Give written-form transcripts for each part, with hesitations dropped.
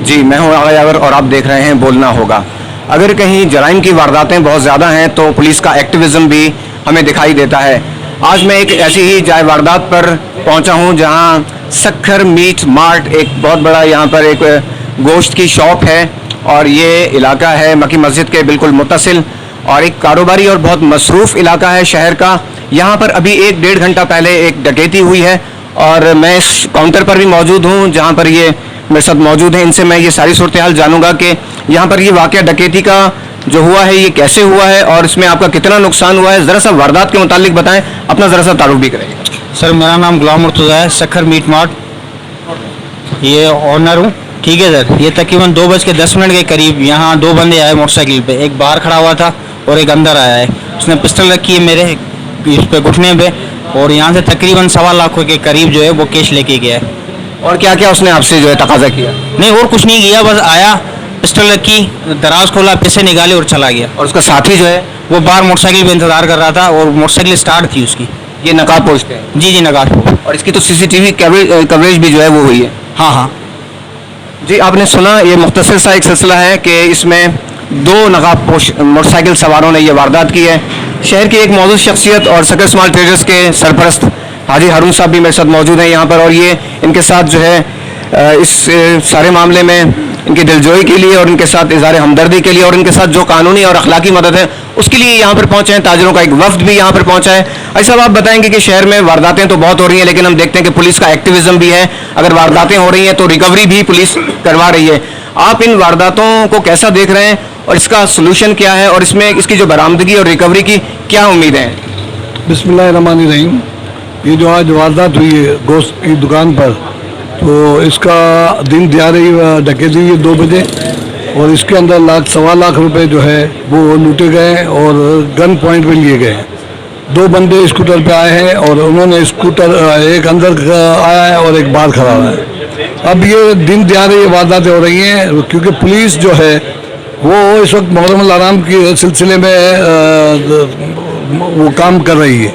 जी, मैं हूं आगा यावर और आप देख रहे हैं बोलना होगा। अगर कहीं जराइम की वारदातें बहुत ज़्यादा हैं तो पुलिस का एक्टिविज़्म भी हमें दिखाई देता है। आज मैं एक ऐसी ही जाए वारदात पर पहुंचा हूं जहां सक्खर मीट मार्ट, एक बहुत बड़ा यहाँ पर एक गोश्त की शॉप है और ये इलाका है मक्की मस्जिद के बिल्कुल मुत्तसिल और एक कारोबारी और बहुत मसरूफ़ इलाका है शहर का। यहाँ पर अभी 1-1.5 घंटा पहले एक डकैती हुई है और मैं इस काउंटर पर भी मौजूद हूँ जहाँ पर ये मेरे साथ मौजूद हैं। इनसे मैं ये सारी सूरत हाल जानूंगा कि यहाँ पर ये वाक़या डकैती का जो हुआ है ये कैसे हुआ है और इसमें आपका कितना नुकसान हुआ है। ज़रा सा वारदात के मुतालिक बताएं, अपना ज़रा सा तारुफ भी करें। सर, मेरा नाम गुलाम मुर्तज़ा है, सक्खर मीट मार्ट ये ऑनर हूँ। ठीक है सर, ये तकरीबन 2:10 के करीब यहाँ 2 बंदे आए मोटरसाइकिल पे। एक बाहर खड़ा हुआ था और एक अंदर आया है। उसने पिस्टल रखी है मेरे इस पे घुटने पे और यहाँ से तकरीबन 1.25 लाख के करीब जो है वो कैश लेके गया है। और क्या क्या उसने आपसे जो है तकाजा किया? नहीं, और कुछ नहीं किया, बस आया, पिस्टल रखी, दराज खोला, पैसे निकाले और चला गया। और उसका साथी जो है वो बाहर मोटरसाइकिल पे इंतजार कर रहा था और मोटरसाइकिल स्टार्ट थी उसकी। ये नकाब पोस्ट है? जी जी, नगार। और इसकी तो सीसीटीवी कवरेज भी जो है वो हुई है? हाँ हाँ जी, आपने सुना, ये मुख्तसर सा एक सिलसिला है कि इसमें 2 नकाबपोश मोटरसाइकिल सवारों ने ये वारदात की है। शहर की एक मौजूद शख्सियत और सक्खर स्मॉल ट्रेडर्स के सरपरस्त हाजी हारून साहब भी मेरे साथ मौजूद हैं यहाँ पर और ये इनके साथ जो है इस सारे मामले में इनकी दिलजोई के लिए और इनके साथ इज़हार हमदर्दी के लिए और इनके साथ जो कानूनी और अखलाकी मदद है उसके लिए यहाँ पर पहुँचे हैं। ताजरों का एक वफ्द भी यहाँ पर पहुँचा है। ऐसा आप बताएंगे कि शहर में वारदातें तो बहुत हो रही हैं लेकिन हम देखते हैं कि पुलिस का एक्टिविज़्म भी है। अगर वारदातें हो रही हैं तो रिकवरी भी पुलिस करवा रही है। आप इन वारदातों को कैसा देख रहे हैं और इसका सोल्यूशन क्या है और इसमें इसकी जो बरामदगी और रिकवरी की क्या उम्मीदें हैं? बिस्मिल्लाहिर्रहमानिर्रहीम। ये जो आज वारदात हुई है गोश्त की दुकान पर, तो इसका दिन दिहाड़े डकैती हुई 2 बजे और इसके अंदर 1.25 लाख रुपए जो है वो लूटे गए और गन पॉइंट पे लिए गए। 2 बंदे स्कूटर पे आए हैं और उन्होंने स्कूटर एक अंदर आया है और एक बाहर खड़ा हुआ है। अब ये दिन दिहाड़े ये वारदातें हो रही हैं क्योंकि पुलिस जो है वो इस वक्त मुहर्रम आराम के सिलसिले में वो काम कर रही है।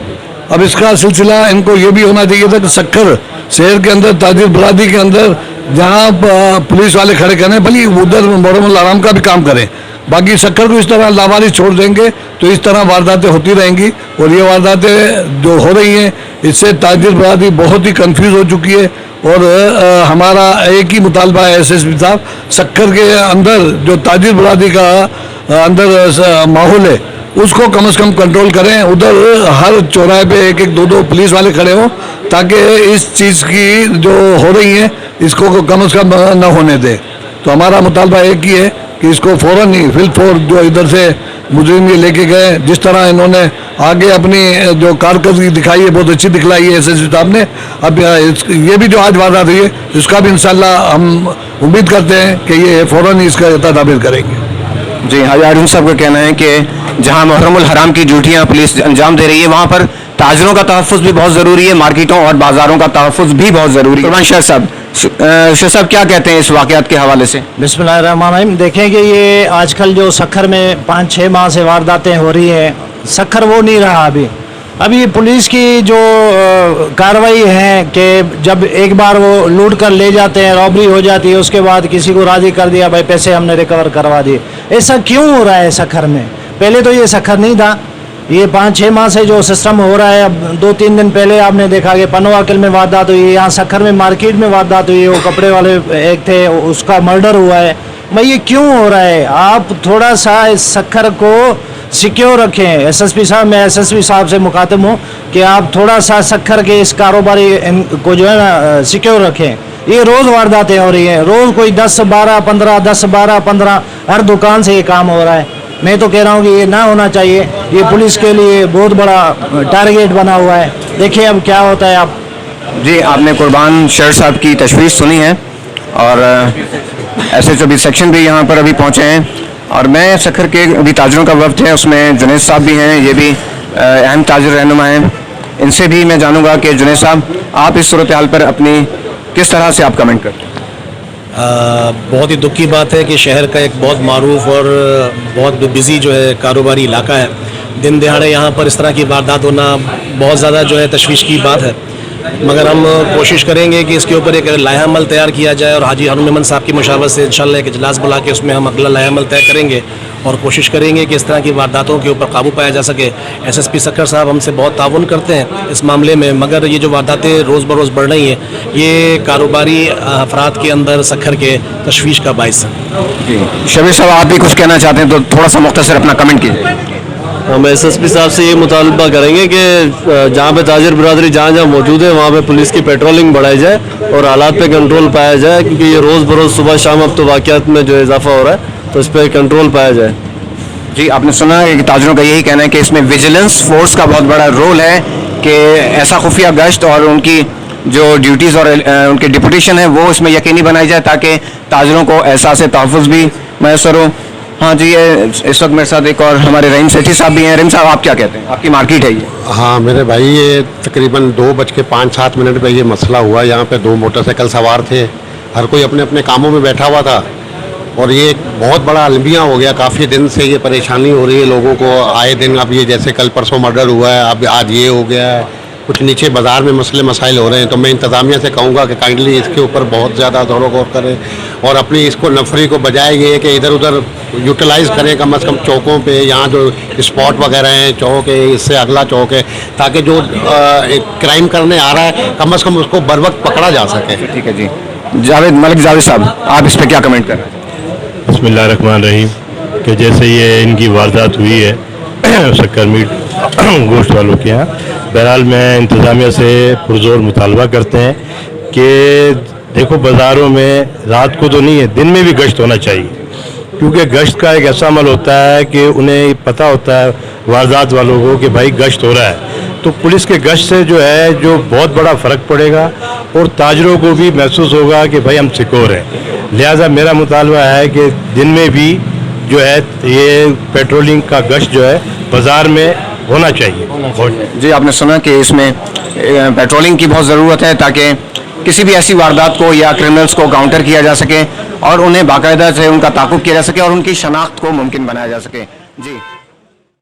अब इसका सिलसिला इनको ये भी होना चाहिए था कि सक्खर शहर के अंदर ताजिर बरादरी के अंदर जहाँ पुलिस वाले खड़े करें भले उधर मुहर्रम आराम का भी काम करें, बाकी सक्खर को इस तरह लावारिस छोड़ देंगे तो इस तरह वारदातें होती रहेंगी। और ये वारदातें जो हो रही हैं इससे ताजिर बरादरी बहुत ही कंफ्यूज हो चुकी है और हमारा एक ही मुतालबा है SSP साहब, सक्खर के अंदर जो ताजिर बरादरी का अंदर माहौल है उसको कम से कम कंट्रोल करें। उधर हर चौराहे पे 1-2 पुलिस वाले खड़े हों ताकि इस चीज़ की जो हो रही है इसको कम से कम न होने दें। तो हमारा मुतालबा एक ही है कि इसको फ़ौरन ही फिल जो इधर से मुजरिम ये लेके गए, जिस तरह इन्होंने आगे अपनी जो कारकर्दगी दिखाई है बहुत अच्छी दिखलाई है SSP साहब ने। अब ये भी जो आज वारदात हुई है इसका भी इंशाल्लाह हम उम्मीद करते हैं कि ये फ़ौरन ही इसका तदाबीर करेंगे। जी, हाजी हारून साहब का कहना है कि जहां मुहर्रमुल हराम की ड्यूटियां पुलिस अंजाम दे रही है वहां पर ताजरों का तहफ़्फ़ुज़ भी बहुत ज़रूरी है, मार्केटों और बाज़ारों का तहफ़्फ़ुज़ भी बहुत ज़रूरी है। शाह साहब क्या कहते हैं इस वाक़यात के हवाले से? बिस्मिल्लाहिर्रहमानिर्रहीम। देखें कि ये आजकल जो सक्खर में 5-6 माह से वारदातें हो रही हैं, सक्खर वो नहीं रहा अभी पुलिस की जो कार्रवाई है कि जब एक बार वो लूट कर ले जाते हैं, रॉबरी हो जाती है, उसके बाद किसी को राज़ी कर दिया, भाई पैसे हमने रिकवर करवा दिए। ऐसा क्यों हो रहा है सक्खर में? पहले तो ये सक्खर नहीं था, ये 5-6 माह से जो सिस्टम हो रहा है। अब 2-3 दिन पहले आपने देखा कि पनवाकिल में वारदात हुई है, यहाँ सक्खर में मार्केट में वारदात हुई है, वो कपड़े वाले एक थे उसका मर्डर हुआ है। भाई ये क्यों हो रहा है? आप थोड़ा सा इस सक्खर को सिक्योर रखें। SSP साहब, मैं SSP साहब से मुखातिब हूँ कि आप थोड़ा सा सक्खर के इस कारोबारी को जो है ना सिक्योर रखें। ये रोज़ वारदातें हो रही हैं, रोज़ कोई 10-12-15 10-12-15 हर दुकान से ये काम हो रहा है। मैं तो कह रहा हूँ कि ये ना होना चाहिए। ये पुलिस के लिए बहुत बड़ा टारगेट बना हुआ है। देखिए अब क्या होता है। आप जी, आपने कुर्बान शेर साहब की तशवीश सुनी है और SHO सेक्शन भी यहाँ पर अभी पहुँचे हैं और मैं सक्खर के अभी ताजरों का वफ्द है, उसमें जुनैद साहब भी हैं, ये भी अहम ताजर रहनुमा हैं। इनसे भी मैं जानूँगा कि जुनैद साहब, आप इस सूरत हाल पर अपनी किस तरह से आप कमेंट करते हैं? बहुत ही दुख की बात है कि शहर का एक बहुत मारूफ और बहुत बिज़ी जो है कारोबारी इलाका है, दिन दिहाड़े यहाँ पर इस तरह की वारदात होना बहुत ज़्यादा जो है तशवीश की बात है। मगर हम कोशिश करेंगे कि इसके ऊपर एक लाया अमल तैयार किया जाए और हाजी हारून मेमन साहब की मुशावरत से इंशाल्लाह एक इजलास बुला के उसमें हम अगला लाया अमल तय करेंगे और कोशिश करेंगे कि इस तरह की वारदातों के ऊपर काबू पाया जा सके। SSP सक्खर साहब हमसे बहुत ताउन करते हैं इस मामले में, मगर ये जो वारदातें रोज़ बरोज़ बढ़ रही हैं ये कारोबारी अफराद के अंदर सक्खर के तशवीश का बायस है। जी शबीर साहब, आप भी कुछ कहना चाहते हैं तो थोड़ा सा मुख्तसर अपना कमेंट कीजिए। हम SSP साहब से ये मुतालबा करेंगे कि जहाँ पे ताजिर बिरादरी जहाँ जहाँ मौजूद है वहाँ पे पुलिस की पेट्रोलिंग बढ़ाई जाए और हालात पे कंट्रोल पाया जाए, क्योंकि ये रोज़ बरोज़ सुबह शाम अब तो वाक़यात में जो इजाफा हो रहा है तो इस पर कंट्रोल पाया जाए। जी आपने सुना है कि ताजरों का यही कहना है कि इसमें विजिलेंस फोर्स का बहुत बड़ा रोल है कि ऐसा खुफिया गश्त और उनकी जो ड्यूटीज़ और उनकी डिपुटेशन है वो इसमें यकीनी बनाई जाए ताकि ताजरों को एहसास तहफ़्फ़ुज़ भी मैसर हो। हाँ जी, इस वक्त मेरे साथ एक और हमारे रहीम सेठी साहब भी हैं। रहीम साहब, आप क्या कहते हैं? आपकी मार्केट है ये? हाँ मेरे भाई, ये तकरीबन 2:05 पे ये मसला हुआ। यहाँ पे 2 मोटरसाइकिल सवार थे, हर कोई अपने अपने कामों में बैठा हुआ था और ये एक बहुत बड़ा अलमिया हो गया। काफ़ी दिन से ये परेशानी हो रही है लोगों को, आए दिन। अब ये जैसे कल परसों मर्डर हुआ है, अब आज ये हो गया है, कुछ नीचे बाज़ार में मसले मसाइल हो रहे हैं। तो मैं इंतज़ामिया से कहूँगा कि काइंडली इसके ऊपर बहुत ज़्यादा गौर करें और अपनी इसको नफरी को बजाय ये कि इधर उधर यूटिलाइज़ करें, कम से कम चौकों पे, यहाँ जो स्पॉट वगैरह हैं, चौक है, इससे अगला चौक है, ताकि जो क्राइम करने आ रहा है कम से कम उसको बर वक्त पकड़ा जा सके। ठीक है जी। मलिक जावेद साहब, आप इस पर क्या कमेंट कर रहे हैं? बिस्मिल्लाहिर्रहमानिर्रहीम कि जैसे ये इनकी वारदात हुई है शक्कर मीट गोश्त वालों के यहाँ, बहरहाल मैं इंतज़ामिया से पुरज़ोर मुतालबा करते हैं कि देखो बाज़ारों में रात को तो नहीं है, दिन में भी गश्त होना चाहिए, क्योंकि गश्त का एक ऐसा अमल होता है कि उन्हें पता होता है वारदात वालों को कि भाई गश्त हो रहा है, तो पुलिस के गश्त से जो है जो बहुत बड़ा फ़र्क पड़ेगा और ताजरों को भी महसूस होगा कि भाई हम सिक्योर हैं। लिहाजा मेरा मुतालबा है कि दिन में भी जो है ये पेट्रोलिंग का गश्त जो है बाज़ार में होना चाहिए। जी आपने सुना कि इसमें पेट्रोलिंग की बहुत ज़रूरत है ताकि किसी भी ऐसी वारदात को या क्रिमिनल्स को काउंटर किया जा सके और उन्हें बाकायदा से उनका ताक़ुब किया जा सके और उनकी शनाख्त को मुमकिन बनाया जा सके। जी।